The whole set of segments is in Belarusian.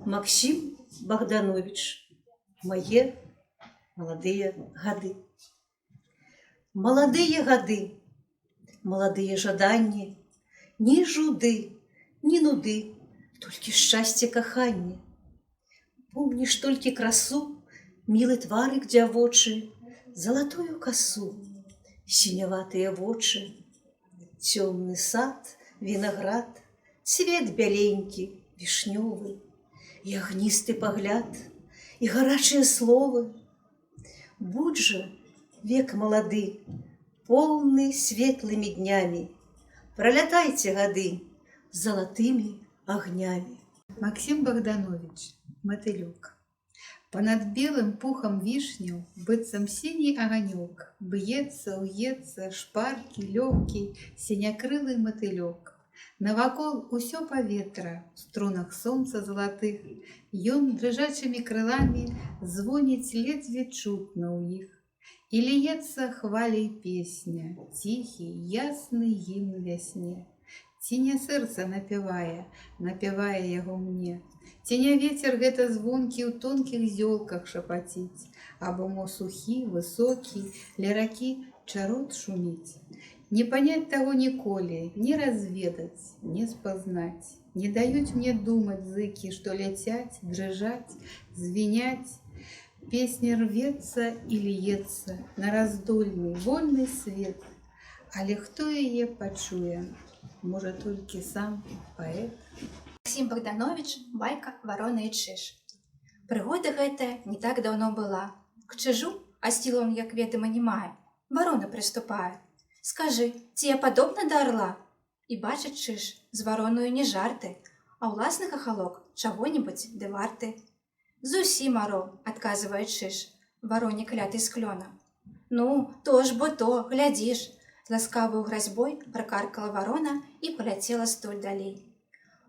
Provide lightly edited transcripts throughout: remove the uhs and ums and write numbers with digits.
Максим Богданович. Мае маладыя гады. Маладыя гады, маладыя жаданні, ні жуды, ні нуды, толькі шчасце каханне. Помніш толькі красу, мілы тварык дзявочы, залатую касу, сіняватыя вочы, цёмны сад, вінаград, цвет бяленькі, вішнёвы, і агністы пагляд, і гарачыя словы. Будь жа, век малады, полны светлымі днямі, пролятайце гады залатымі агнямі. Максим Богданович, мотылёк. Понад белым пухом вишню, быццам синий огонек, б'ецца, уецца, шпаркі, лёгкі, сінякрылы мотылёк. Навакол усё паветра, в струнах солнца залатых, ён дрыжачымі крыламі звоніць ледзьве чутно ў іх. І ліецца хваляй песня, ціхі, ясны гімн вясне. Ці не сэрца напявае, напявае яго мне, ці не вецер гэта звонкі ў тонкіх зёлках шапаціць, або мо сухі, высокі, ля ракі чарот шуміць. Не панять таго ніколі, не разведаць, не спазнаць. Не даюць мне думаць зыкі, што ляцяць, дрыжаць, звіняць. Песня рвецца і льецца на раздольны, вольны свет. Але хто яе пачуе? Можа, толькі сам паэт? Максим Богданович, байка «Ворона и чиж». Прыгода гэтая не так даўно была. К чижу, а сілу он, як ведома, не мае, ворона прыступае. Скажы, ці я падобна да орла? І бачыць чиж, з вороною не жарты, а ўласны хахалок чаго-небудзь ды варты. Зусім орол, адказвае чиж, вороне кляты з клёна. Ну, то ж бо то, глядзіш. З ласкавою гразьбой пракаркала ворона і паляцела столь далей.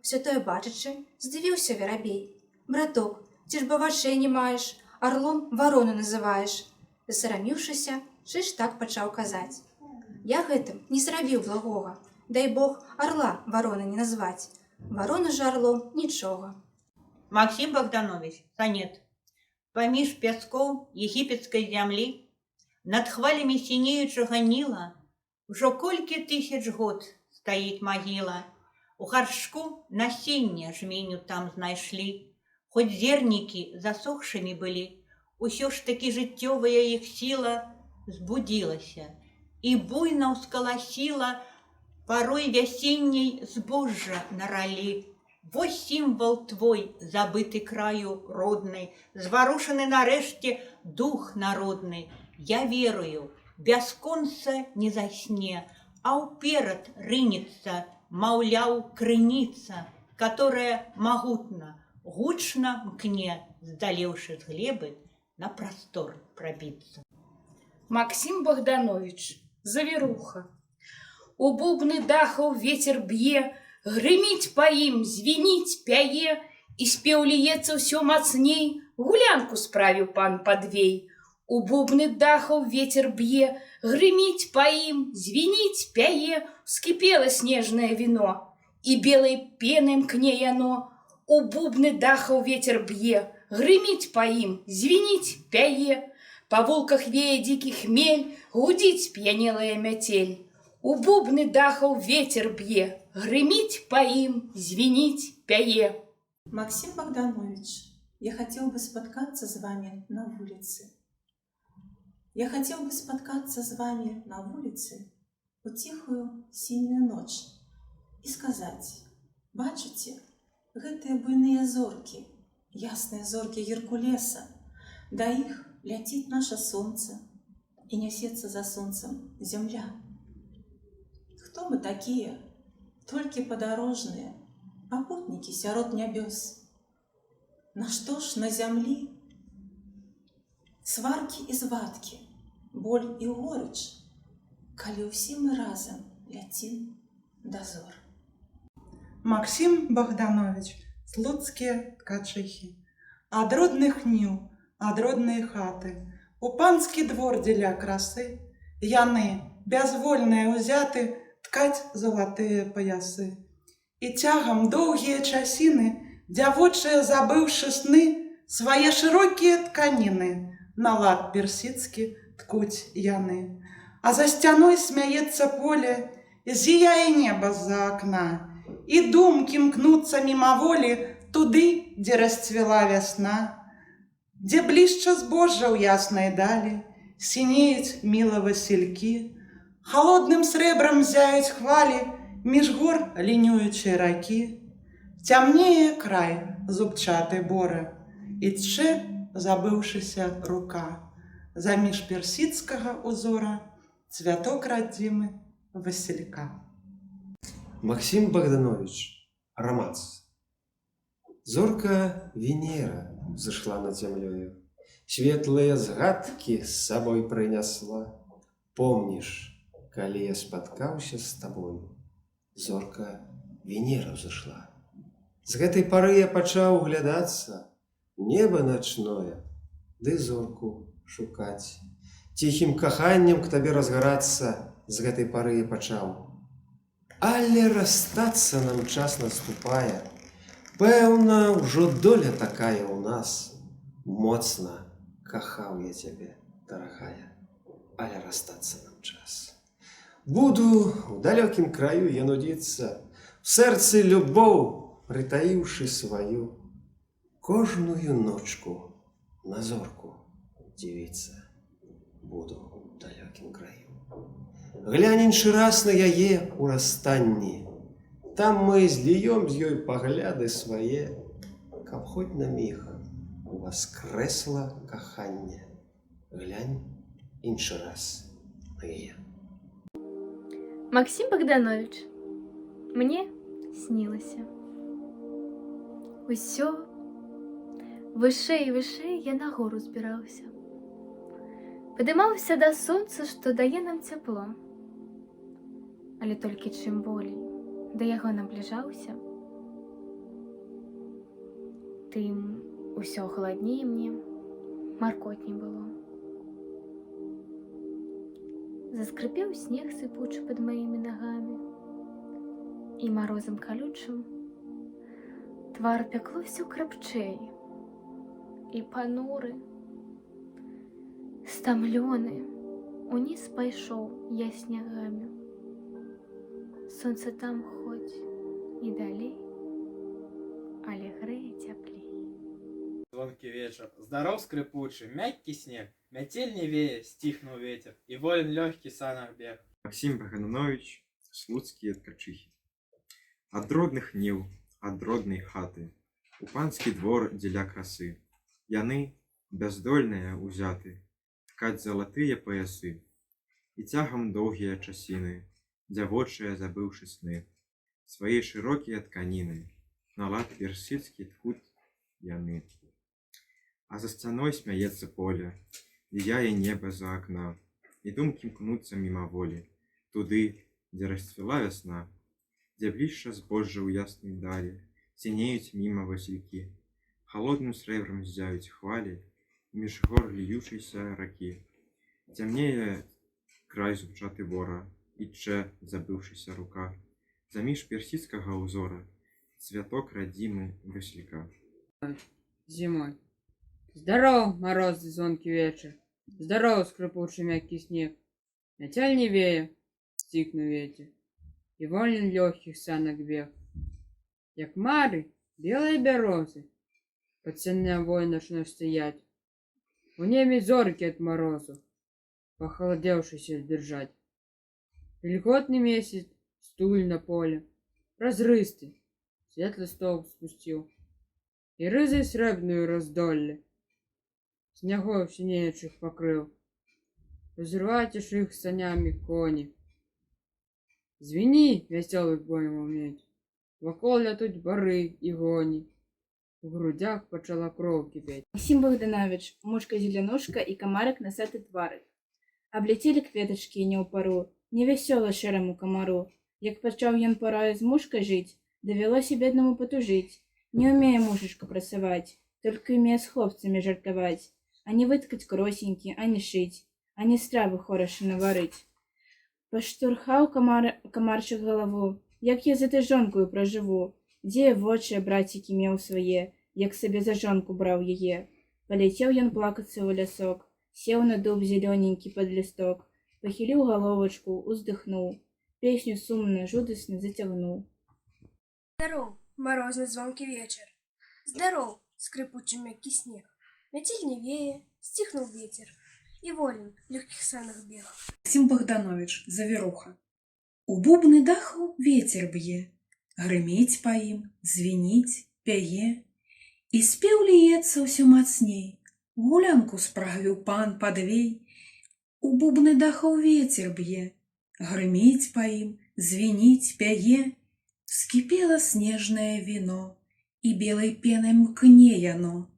Усё тое бачачы, здзівіўся верабей. Браток, ці ж бо вачэй не маеш, орлом ворону называеш. Засараміўшыся, чиж так пачаў казаць. Я гэтым не зрабіў благога, дай Бог орла вороны не назваць. Ворону ж орлом нічога. Максим Богданович, сонет. Поміж пяскоў егіпецкай зямлі, над хвалямі сінеючага Ніла, ужо колькі тысяч год стаіць магіла. У гаршку насенне жменю там знайшлі, хоць зернікі засохшымі былі, усё ж такі жыццёвая іх сіла збудзілася і буйна ўскаласіла парой вясенняй збожжа на ралі. Вось сімвал твой, забыты краю роднай, зварушаны нарэшце дух народны. Я верую, бясконца не засне, а ўперад рынецца, маўляў, крыніца, которая магутна, гучна мкне, здалеўшы з глебы, на прастор прабіцца. Максим Богданович, завіруха. У бубны дахаў ветер б'е, грыміць па ім, звініць пяе, і спеў ліецца ўсё мацней, гулянку справіў пан Падвей. У бубны дахаў ветер б'е, грыміць па ім, звініць пяе, вскіпела снежнае віно, і белай пенай мкне яно. У бубны дахаў ветер б'е, грыміць па ім, звініць пяе, па вулках вее дзікі хмель, гудзіць п'янелая мяцель. У бубны дахаў ветер б'е, грыміць па ім, звініць пяе. Максим Богданович, я хотел бы споткаться с вами на улице. Я хотел бы споткаться с вами на улице у тихую синюю ночь и сказать: бачыце, гэтыя буйныя зоркі, ясныя зоркі Геркулеса, да іх ляціць наша сонца и несется за солнцем земля. Кто мы такие? Толькі падарожныя, попутники сярод нябёс. На што ж на зямлі сваркі і звадкі, боль і горыч, калі ўсе мы разам ляцім да зор. Максим Богданович, слуцкія ткачыхі. Ад родных ніў, ад роднай хаты, у панскі двор дзеля красы, яны, бязвольныя ўзяты, ткаць залатыя паясы. І цягам доўгія часіны Дзявочыя, забыўшы сны, свае шырокія тканіны на лад персідскі ткуць яны. А за сцяной смяецца поле, зіяе неба з-за акна, і думкі мкнуцца мімаволі туды, дзе расцвіла вясна, дзе блішча збожжа ў яснай далі, сінеюць міла васількі, холодным срэбрам зяюць хвалі між гор лінюючай ракі. Цямнее край зубчаты бора, і тчэ, забыўшыся рука, заміж персідскага узора цвяток радзімы васілька. Максим Богданович, романс. Зорка Венера взошла над землею, светлые згадки с собой принесла. Помнишь, коли я споткался с тобой, зорка Венера взошла. С гэтай поры я пачаў углядацца, небо ночное, ды зорку шукаць. Тихим каханнем к табе разгарацца, з гэтай поры я пачаў. Але расстаться нам час наступае. Пэўна, ўжо доля такая ў нас. Моцна кахаў я цябе, дарагая, але расстаться нам час. Буду ў далёкім краю я нудзіцца, в сэрцы любоў прытаіўшы сваю, кожную ночку на зорку дзівіцца. Буду ў далёкім краю. Глянь іншы раз на яе ў расстанні, там мы зліём з ёй пагляды свае, каб хоць на міг уваскрэсла каханне. Глянь іншы раз на яе. Максим Богданович, мне снілася. Усё вышэй і вышэй я на гору збіраўся. Падымаўся да сонца, што дае нам цяпло. Але толькі чым болей да яго набліжаўся, тым усё халадней мне, маркотней было. Заскрыпеў снег сыпучы пад маімі нагамі, і марозам калючым твар пякло ўсё крапчэй, і пануры, стамлёны, уніз пайшоў я снягамі. Сонце там хоць і далей, але грэе цяплей. Звонкий вечер, здоров скрипучий, мягкий снег, метель не вея, стихнул ветер, и волен легкий санах бег. Максим Богданович, слуцкие ткачихи. От родных нил, от родной хаты, у панский двор деля красы, яны, бездольные, узяты, ткать золотые поясы, и тягом долгие часины, дзявочыя, забыўшы сны, свои широкие тканины, на лад персидский ткут яны. А за сцяной смяецца поле, зіяе неба за окна, і думкі мкнуцца мімаволі, туды, дзе расцвіла вясна, дзе блішча збожжа ў яснай далі, сінеюць міма васількі, холодным срэбрам ззяюць хвалі, між гор льючайся ракі. Цямнее край зубчаты бора, і тчэ, забыўшыся рука, заміж персідскага ўзора, цвяток радзімы васілька. Зимой. Здоров, мороз, звонкий вечер. Здоров, скрипучий мягкий снег. Метель не вея, стихнул ветер. И волен легких санок бег. Як мары, белые берозы, под сеннявой ночной стоять. В небе зорки от морозу, похолодевшийся держать. Льготный месяц, стуль на поле, разрыстый, светлый стол спустил. И рызой срэбную раздолле, снягов синеючих покрыл, разрывайтесь их санями кони. Звени, веселый боем уметь, вокол лятуть бары и гони, в грудях почала кров кипеть. Максим Богданович, мушка-зеленушка и комарик носатый тварик. Облетели кветочки не у пару, невесело шерому комару, як почав ён порою з мушкой жить, довелося бедному потужить. Не умея мушечку працаваць, только умея с хлопцами жартовать, а не выткать кросеньки, а не шить, а не стравы хорошо наварить. Поштурхаў камарчик голову, як я за этой жонкою проживу, дзе вочы брацікі меў свае, як сабе за жонку браў яе. Паляцеў ён плакацца ў лясок, сеў на дуб зелёненькі пад лісток, пахіліў галовачку, уздыхнуў, песню сумна, жудасна зацягнуў. Здароў, морозны звонкі вечар. Здароў, скрипучий мяккий снег. Метель не вее, стихнул ветер, и волен в легких санах бег. Максим Богданович, Завіруха. У бубны даху ветер б'е, грыміць па ім, звініць, пяе, і спеў ліецца ўсё мацней. Гулянку спрагвіў пан падвей. У бубны даху ветер б'е, грыміць па ім, звініць, пяе, вскипело снежное вино, и белой пеной мкне яно.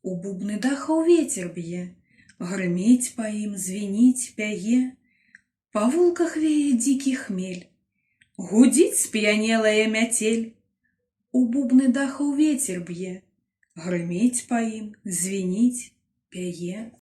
У бубны даху ветер б'е, грыміць па ім, звініць, пяе, па вулках вее дзікі хмель, гудзіць сп'янелая мяцель. У бубны даху ветер б'е, грыміць па ім, звініць, пяе.